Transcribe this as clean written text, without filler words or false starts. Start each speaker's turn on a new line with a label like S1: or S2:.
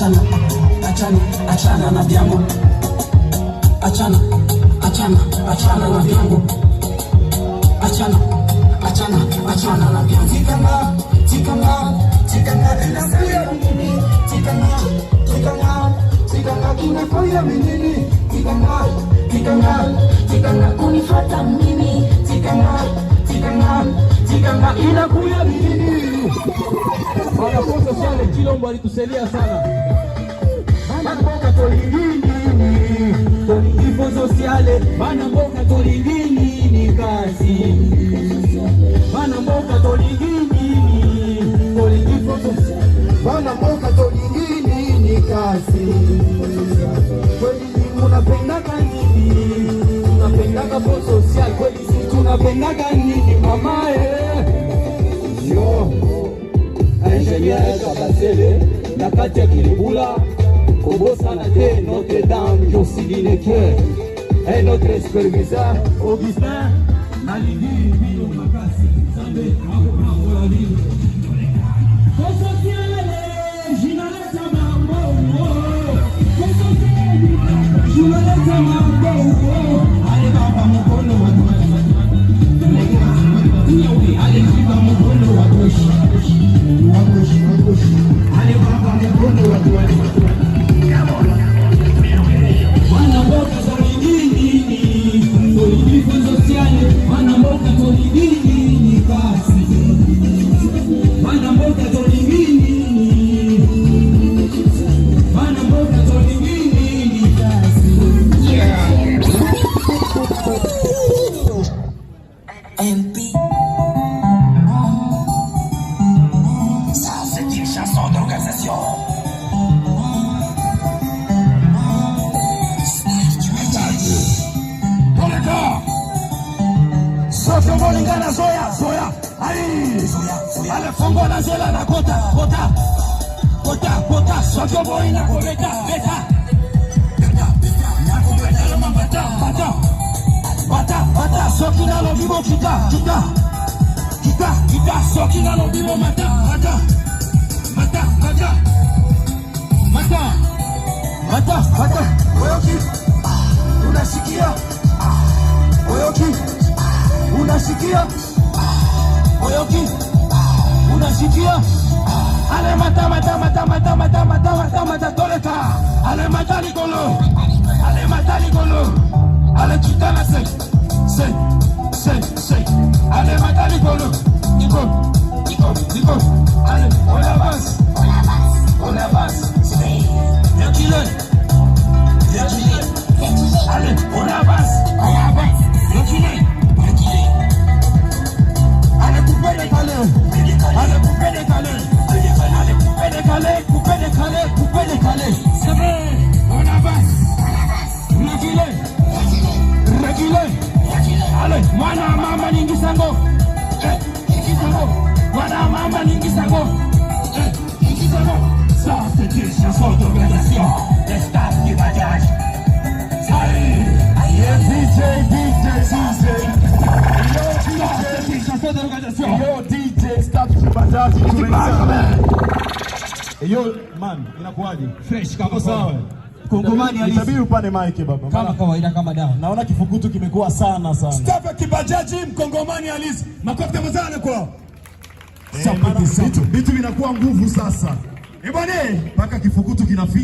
S1: achana na vyangu, achana na vyangu, achana na vyangu. Tikanga kinafanya mimi, tikanga kunifuata mimi, tikanga inakuya mimi.
S2: Wanaposa sana Kilombo alituselia sana.
S1: Bana mboka tolingini,
S2: Tolingifo sociale, bana mboka tolingini ni kazi. Bana mboka tolingini, Tolingifo sociale.
S1: Bana mboka tolingini ni kazi. Kweli munapendaka nini? Tunapendaka po social, kweli si tunapendaka nini mamae?
S2: Yo, ingénieur Kabasele, na Katia Kilibula, Kobosa na te Notre-Dame, Josiline Cœur, et notre superviseur, Augustin, Nalini, Bio Makasi, Zambé, Bravo, la ville.
S1: MP. Ça, c'est une chanson d'organisation. Poleka. Soso molingana soya. Allez. Allez, fongo na zela na kota. Soso boina ko beta. Bata, sokina no bibo kita, sokina no bibo mata. Oyoki, unasikia? Oyoki, unasikia? Ale mata, toleka. Ale mata likolo. Ale chitana say. Ale mata likolo. Niko. Ale, on avance. Yakile. Ale, on avance. Yakile. Ale couper décalé. C'est vrai, on avance. Yakile. Ale, mwana mama ningisango. Mwana mama ningisango. Ça c'est une chanson d'organisation. Les staff du bagage.
S2: Yo DJ stop Bajaji. Yo man, inakuaje?
S3: Fresh kama
S2: sawa.
S3: Kongomani halisi.
S2: Itabidi upande mic baba.
S3: Kama kawaida kama dawa.
S2: Naona kifukutu kimekuwa sana.
S3: Stop Kibajaji mkongomani halisi. Makofi mazana kwa.
S2: Vitu vinakuwa nguvu sasa.
S3: Bwana,
S2: mpaka kifukutu kinafika.